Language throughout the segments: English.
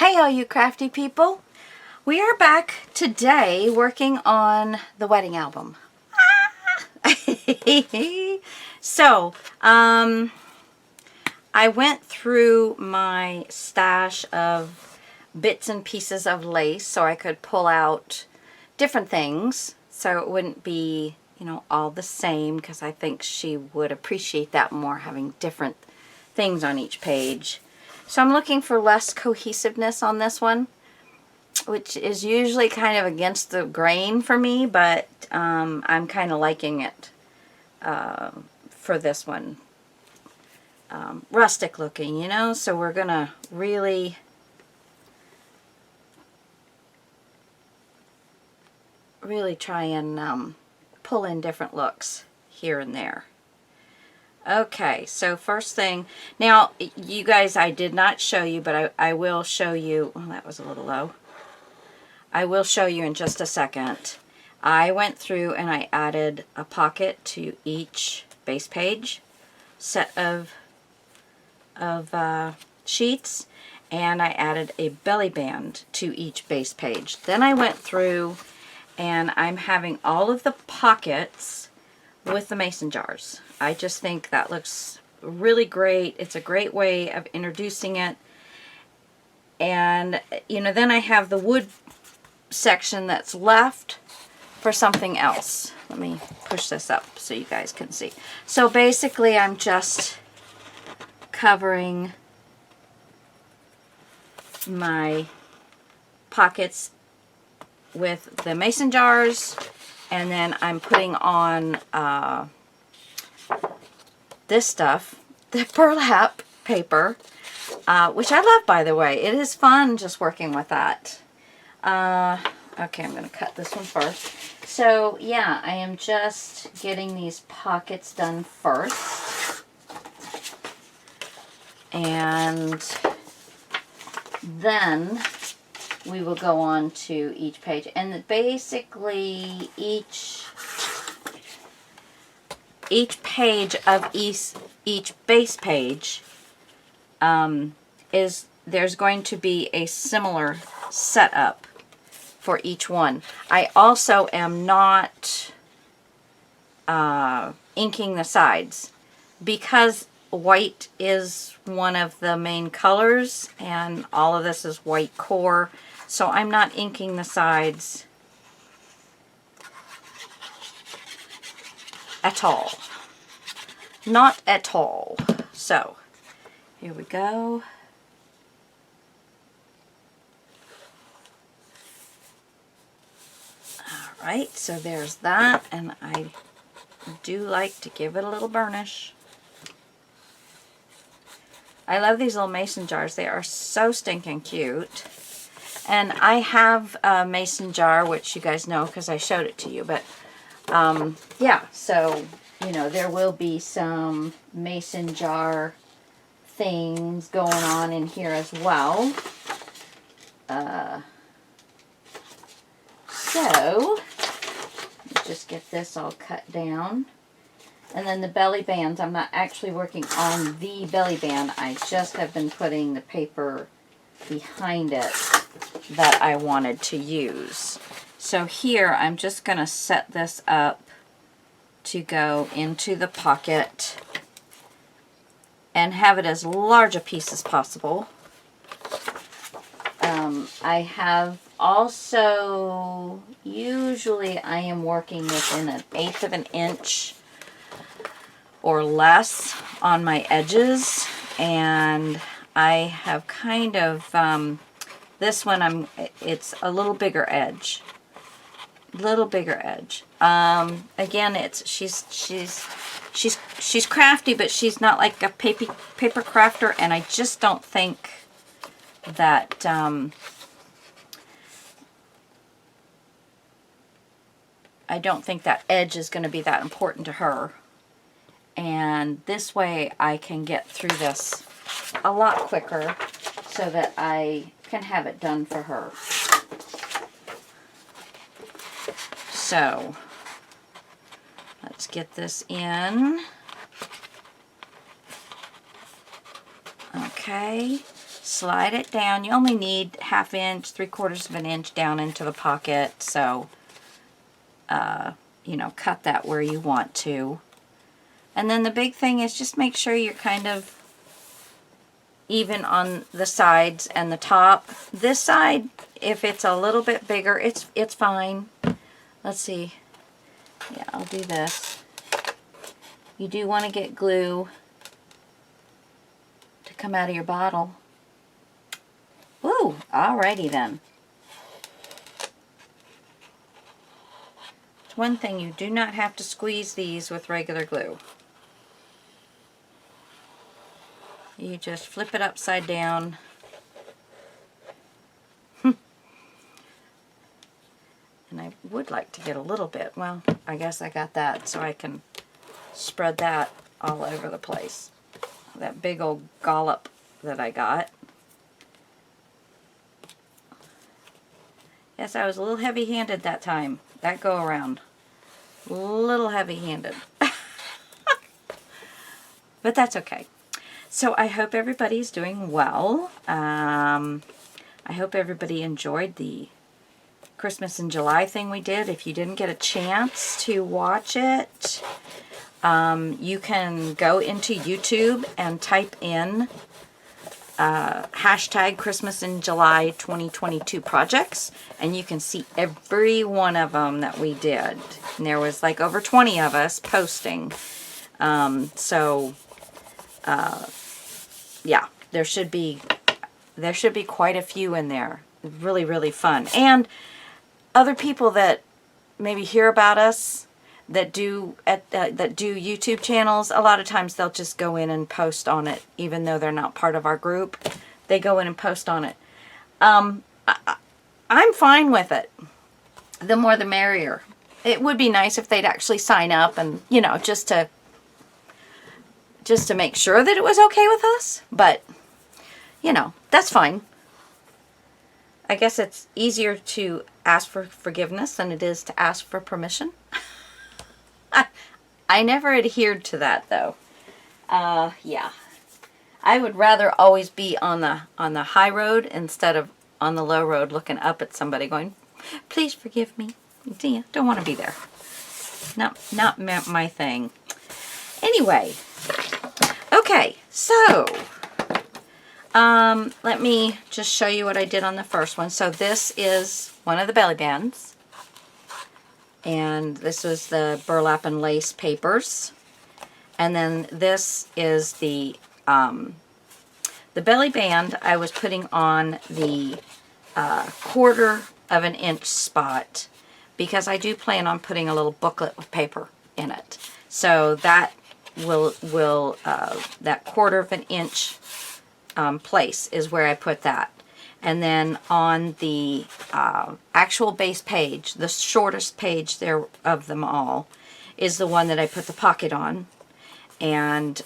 Hey all you crafty people. We are back today working on the wedding album. So, I went through my stash of bits and pieces of lace so I could pull out different things so it wouldn't be, all the same, because I think she would appreciate that more, having different things on each page. So I'm looking for less cohesiveness on this one, which is usually kind of against the grain for me, but I'm kind of liking it for this one. Rustic looking, so we're going to really try and pull in different looks here and there. Okay, so first thing, now you guys, I did not show you, but I will show you. Well, that was a little low. I will show you in just a second. I went through and I added a pocket to each base page set of sheets, and I added a belly band to each base page. Then I went through and I'm having all of the pockets with the mason jars. I just think that looks really great. It's a great way of introducing it. And, then I have the wood section that's left for something else. Let me push this up so you guys can see. So basically I'm just covering my pockets with the mason jars, and then I'm putting on this stuff, the burlap paper, which I love, by the way. It is fun just working with that. Okay, I'm going to cut this one first. So, yeah, I am just getting these pockets done first. And then we will go on to each page. And basically, each page of each base page there's going to be a similar setup for each one. I also am not inking the sides because white is one of the main colors and all of this is white core, so I'm not inking the sides at all. Not at all. So here we go. Alright, so there's that, and I do like to give it a little burnish. I love these little mason jars. They are so stinking cute. And I have a mason jar, which you guys know because I showed it to you. But, yeah, so, there will be some mason jar things going on in here as well. So, let's just get this all cut down. And then the belly bands, I'm not actually working on the belly band. I just have been putting the paper behind it that I wanted to use. So here, I'm just going to set this up to go into the pocket and have it as large a piece as possible. I have also, usually I am working within 1/8 of an inch or less on my edges, and I have kind of, this one it's a little bigger edge. Again, she's crafty, but she's not like a paper crafter, and I just don't think that that edge is going to be that important to her. And this way I can get through this a lot quicker so that I can have it done for her. So, let's get this in. Okay, slide it down. You only need 1/2 inch, 3/4 of an inch down into the pocket. So, you know, cut that where you want to. And then the big thing is just make sure you're kind of even on the sides and the top. This side, if it's a little bit bigger, it's fine. Let's see. Yeah, I'll do this. You do want to get glue to come out of your bottle. Ooh, alrighty then. It's one thing, you do not have to squeeze these with regular glue. You just flip it upside down. And I would like to get a little bit. Well, I guess I got that so I can spread that all over the place. That big old dollop that I got. Yes, I was a little heavy-handed that time. That go around. A little heavy-handed. But that's okay. So I hope everybody's doing well. I hope everybody enjoyed the Christmas in July thing we did. If you didn't get a chance to watch it, you can go into YouTube and type in hashtag Christmas in July 2022 projects, and you can see every one of them that we did. And there was like over 20 of us posting. Yeah, there should be quite a few in there. Really, really fun. And other people that maybe hear about us that do YouTube channels, a lot of times they'll just go in and post on it, even though they're not part of our group. They go in and post on it. I'm fine with it. The more the merrier. It would be nice if they'd actually sign up and, you know, just to make sure that it was okay with us. But, you know, that's fine. I guess it's easier to ask for forgiveness than it is to ask for permission. I never adhered to that, though. Yeah. I would rather always be on the high road instead of on the low road looking up at somebody going, please forgive me. Yeah, don't want to be there. Not my thing. Anyway. Okay, so let me just show you what I did on the first one. So this is one of the belly bands. And this was the burlap and lace papers. And then this is the belly band I was putting on the 1/4 of an inch spot, because I do plan on putting a little booklet with paper in it. So that will that 1/4 of an inch place is where I put that. And then on the actual base page, the shortest page there of them all, is the one that I put the pocket on, and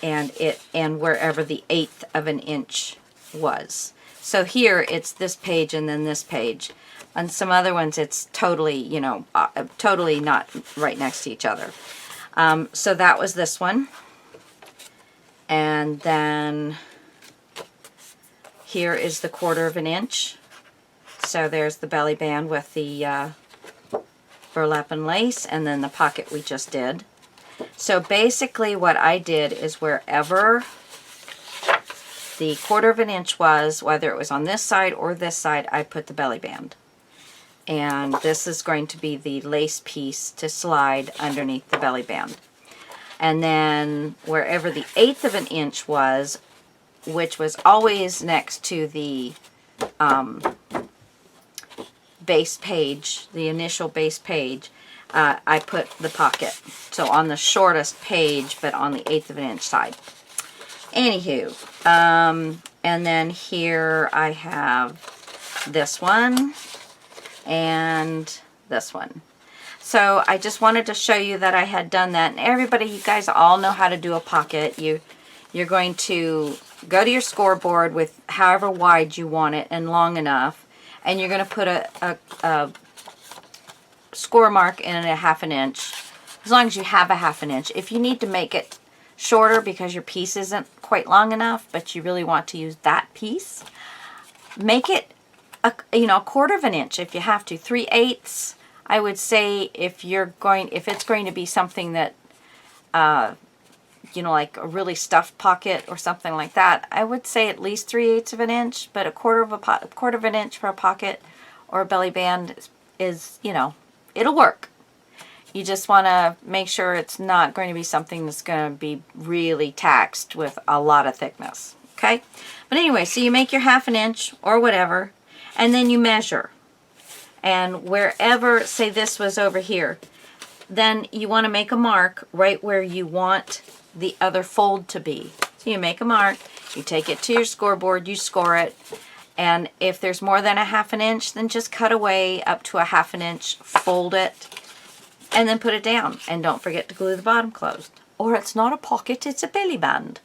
wherever the 1/8 of an inch was. So here it's this page and then this page. On some other ones it's totally, you know, totally not right next to each other. So that was this one. And then here is the 1/4 of an inch. So there's the belly band with the burlap and lace, and then the pocket we just did. So basically what I did is wherever the 1/4 of an inch was, whether it was on this side or this side, I put the belly band. And this is going to be the lace piece to slide underneath the belly band. And then wherever the 1/8 of an inch was, which was always next to the base page, the initial base page, I put the pocket. So on the shortest page, but on the 1/8 of an inch side. Anywho, and then here I have this one and this one. So I just wanted to show you that I had done that. And everybody, you guys all know how to do a pocket. You're going to go to your scoreboard with however wide you want it and long enough, and you're going to put a score mark in a 1/2 an inch, as long as you have a 1/2 an inch. If you need to make it shorter because your piece isn't quite long enough, but you really want to use that piece, make it a 1/4 of an inch if you have to. 3/8. I would say if it's going to be something that like a really stuffed pocket or something like that, I would say at least 3/8 of an inch, but a quarter of an inch for a pocket or a belly band is, it'll work. You just want to make sure it's not going to be something that's going to be really taxed with a lot of thickness. Okay? But anyway, so you make your 1/2 inch or whatever, and then you measure. And wherever, say this was over here, then you want to make a mark right where you want the other fold to be. So you make a mark, you take it to your scoreboard, you score it, and if there's more than a 1/2 inch, then just cut away up to a 1/2 inch, fold it, and then put it down. And don't forget to glue the bottom closed. Or it's not a pocket, it's a belly band.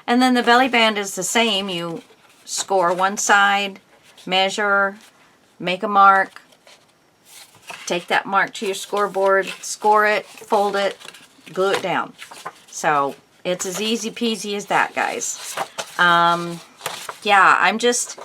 And then the belly band is the same. You score one side, measure, make a mark, take that mark to your scoreboard, score it, fold it, glue it down. So it's as easy peasy as that, guys. Yeah, I'm just,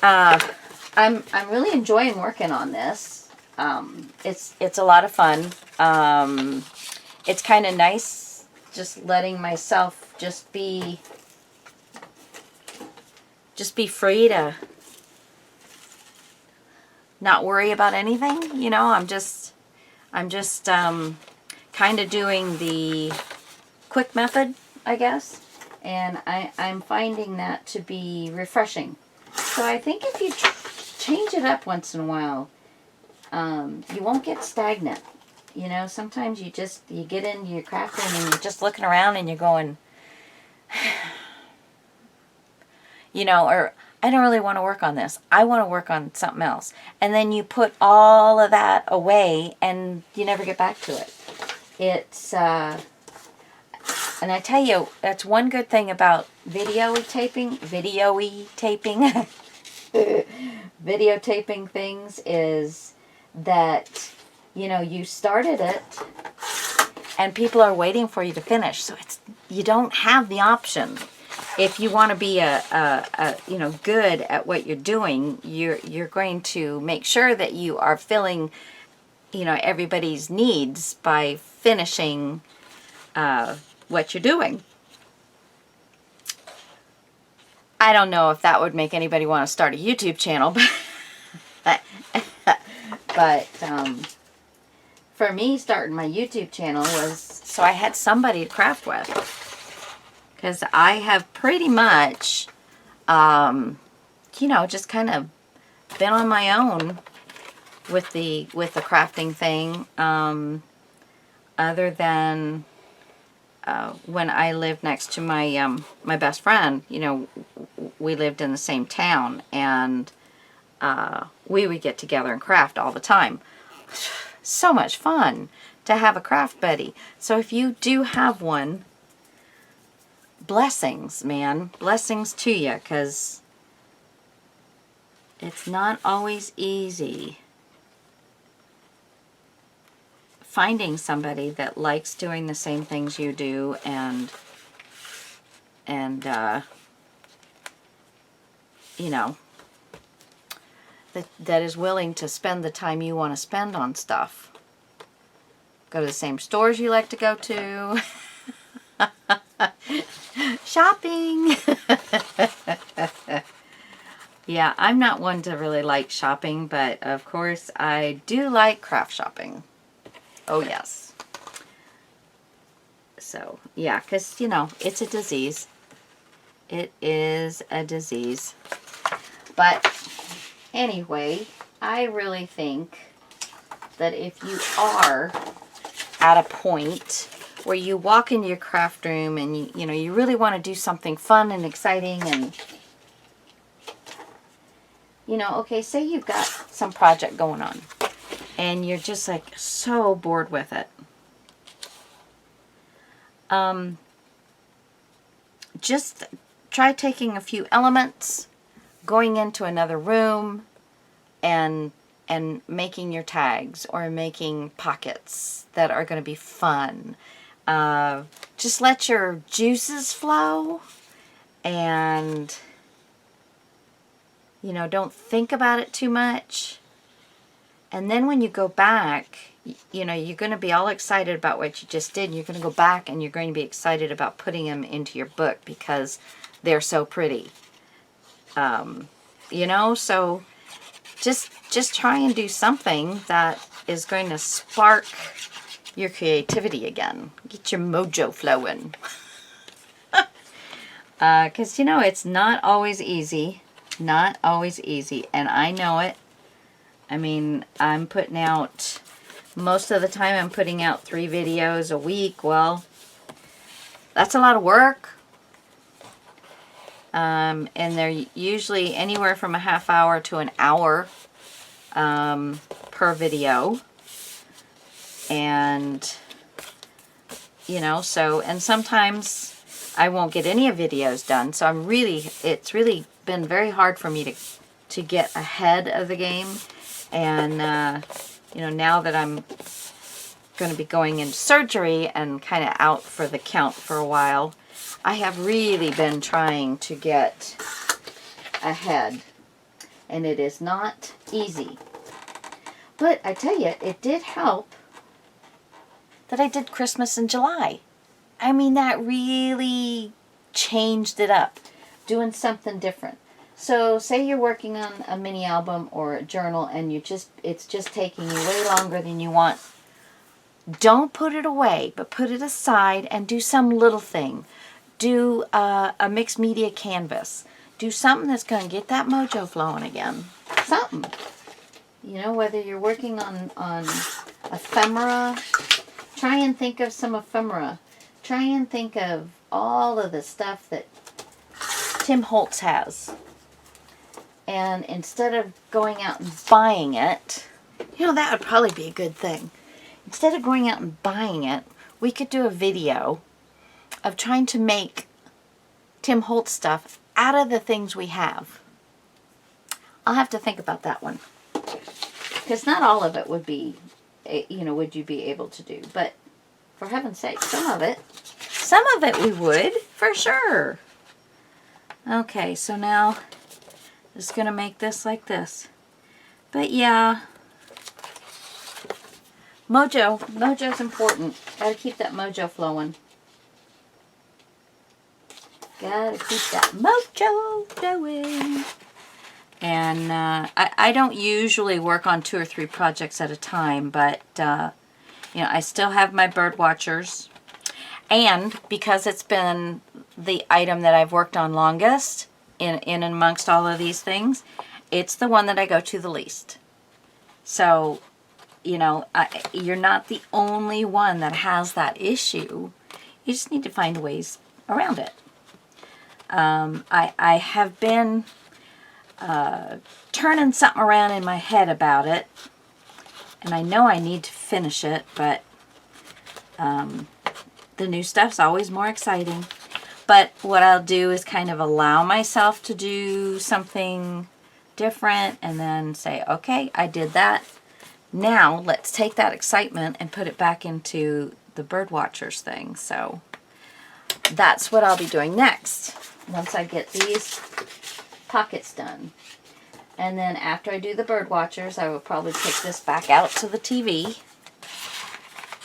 I'm really enjoying working on this. It's a lot of fun. It's kind of nice just letting myself just be free to not worry about anything. I'm just kind of doing the quick method, I guess, and I'm finding that to be refreshing. So I think if you change it up once in a while, you won't get stagnant. Sometimes you get into your craft room and you're just looking around and you're going, or I don't really want to work on this. I want to work on something else. And then you put all of that away and you never get back to it. It's, and I tell you, that's one good thing about videotaping things is that, you started it and people are waiting for you to finish. So you don't have the option. If you want to be good at what you're doing, you're going to make sure that you are filling, everybody's needs by finishing what you're doing. I don't know if that would make anybody want to start a YouTube channel, but for me, starting my YouTube channel was so I had somebody to craft with. Because I have pretty much, just kind of been on my own with the crafting thing, other than when I lived next to my my best friend. We lived in the same town, and we would get together and craft all the time. So much fun to have a craft buddy. So if you do have one, blessings, man. Blessings to you, because it's not always easy finding somebody that likes doing the same things you do and that is willing to spend the time you want to spend on stuff. Go to the same stores you like to go to. Shopping. Yeah, I'm not one to really like shopping, but of course I do like craft shopping. Oh yes. So yeah, because it's a disease. It is a disease. But anyway, I really think that if you are at a point where you walk into your craft room and you really want to do something fun and exciting, and okay, say you've got some project going on and you're just like so bored with it. Just try taking a few elements, going into another room and making your tags or making pockets that are going to be fun. Just let your juices flow, and, you know, don't think about it too much. And then when you go back, you know, you're going to be all excited about what you just did. And you're going to go back and you're going to be excited about putting them into your book because they're so pretty. You know, so just try and do something that is going to spark your creativity again. Get your mojo flowing. Because, you know, it's not always easy. Not always easy. And I know it. I mean, I'm putting out, most of the time I'm putting out 3 videos a week. Well, that's a lot of work. And they're usually anywhere from a half hour to an hour per video. And, you know, so, and sometimes I won't get any of videos done. So it's really been very hard for me to get ahead of the game. And, you know, now that I'm going to be going into surgery and kind of out for the count for a while, I have really been trying to get ahead. And it is not easy. But I tell you, it did help that I did Christmas in July. I mean, that really changed it up, doing something different. So say you're working on a mini album or a journal and it's just taking you way longer than you want. Don't put it away, but put it aside and do some little thing. Do a mixed media canvas. Do something that's going to get that mojo flowing again. Something. You know, whether you're working on ephemera, try and think of some ephemera. Try and think of all of the stuff that Tim Holtz has. And instead of going out and buying it, you know, that would probably be a good thing. Instead of going out and buying it, we could do a video of trying to make Tim Holtz stuff out of the things we have. I'll have to think about that one. Because not all of it would be, you know, would you be able to do. But for heaven's sake, some of it we would, for sure. Okay, so now just going to make this like this. But yeah, mojo's important. Got to keep that mojo flowing. Got to keep that mojo flowing. And I don't usually work on 2 or 3 projects at a time, but you know, I still have my bird watchers. And because it's been the item that I've worked on longest, in amongst all of these things, it's the one that I go to the least. So, you know, you're not the only one that has that issue. You just need to find ways around it. I have been turning something around in my head about it, and I know I need to finish it, but the new stuff's always more exciting. But what I'll do is kind of allow myself to do something different and then say, okay, I did that. Now let's take that excitement and put it back into the bird watchers thing. So that's what I'll be doing next once I get these pockets done. And then after I do the bird watchers, I will probably take this back out to the TV.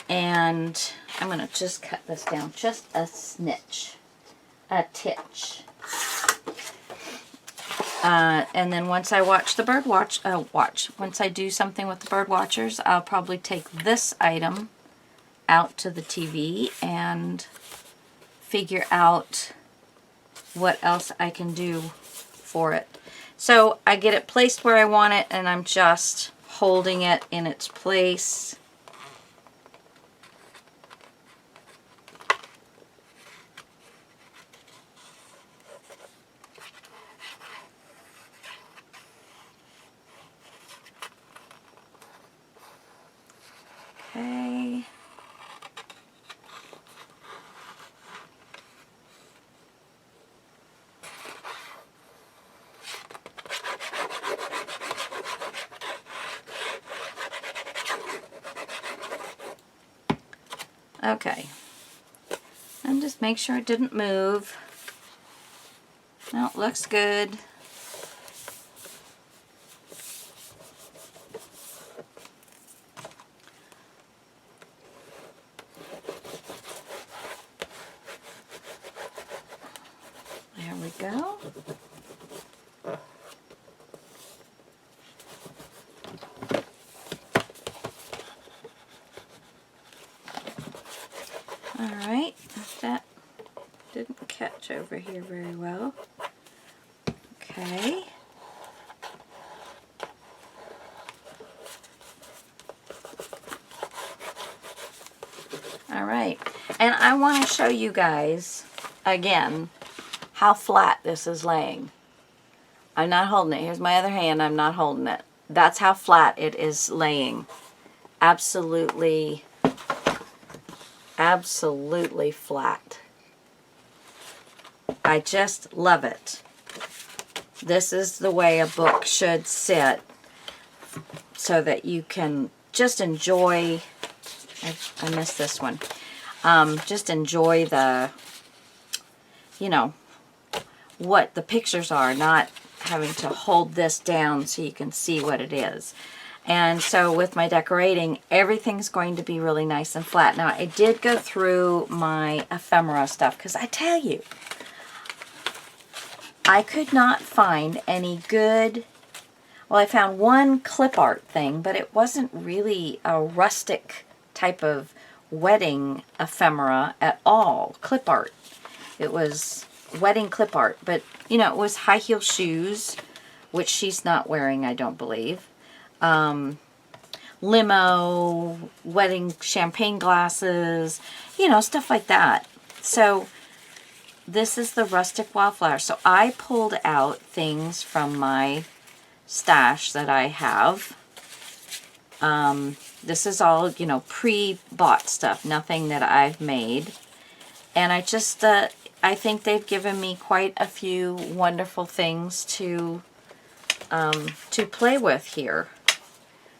And I'm going to just cut this down just a snitch. A titch. And then once I watch the bird once I do something with the bird watchers, I'll probably take this item out to the TV and figure out what else I can do for it. So I get it placed where I want it, and I'm just holding it in its place. Okay. Okay. And just make sure it didn't move. No, it looks good. There we go. All right, that didn't catch over here very well. Okay. All right, and I want to show you guys again how flat this is laying. I'm not holding it. Here's my other hand. I'm not holding it. That's how flat it is laying. Absolutely, absolutely flat. I just love it. This is the way a book should sit so that you can just enjoy. I missed this one. Just enjoy the, you know, what the pictures are, not having to hold this down so you can see what it is. And so with my decorating, everything's going to be really nice and flat. Now, I did go through my ephemera stuff because I tell you, I could not find any good, well, I found one clip art thing, but it wasn't really a rustic type of wedding ephemera at all, clip art. It was wedding clip art, but you know, it was high heel shoes, which she's not wearing, I don't believe. Limo, wedding champagne glasses, you know, stuff like that. So this is the rustic wildflower. So I pulled out things from my stash that I have. This is all, you know, pre-bought stuff, nothing that I've made. And I just, I think they've given me quite a few wonderful things to play with here.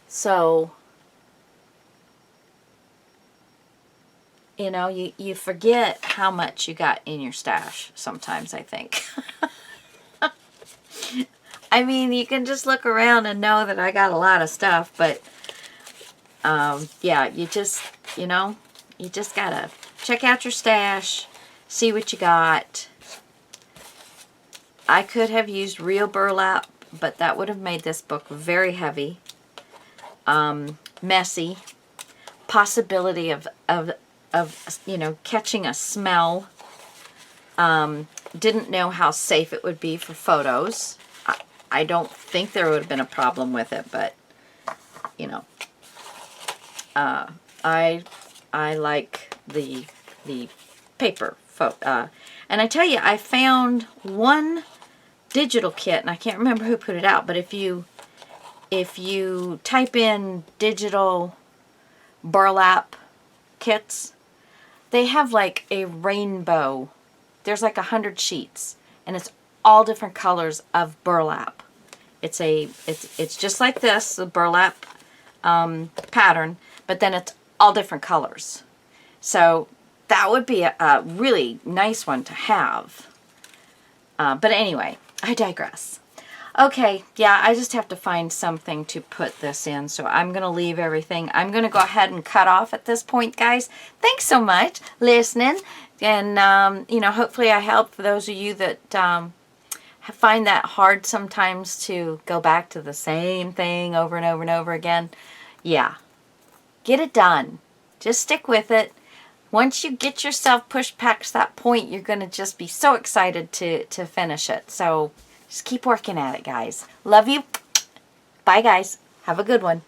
So, you know, you forget how much you got in your stash sometimes, I think. I mean, you can just look around and know that I got a lot of stuff, but yeah, you just, you know, you just gotta check out your stash, see what you got. I could have used real burlap, but that would have made this book very heavy, messy, possibility of you know, catching a smell. Didn't know how safe it would be for photos. I don't think there would have been a problem with it, but you know, I like the paper photo. And I tell you, I found one digital kit, and I can't remember who put it out, but if you type in digital burlap kits, they have like a rainbow. There's like 100 sheets, and it's all different colors of burlap. It's just like this, the burlap pattern, but then it's all different colors. So that would be a really nice one to have. But anyway, I digress. Okay, yeah, I just have to find something to put this in, so I'm going to leave everything. I'm going to go ahead and cut off at this point, guys. Thanks so much listening, and, you know, hopefully I helped for those of you that find that hard sometimes to go back to the same thing over and over and over again. Yeah, get it done. Just stick with it. Once you get yourself pushed past that point, you're going to just be so excited to finish it. So just keep working at it, guys. Love you. Bye, guys. Have a good one.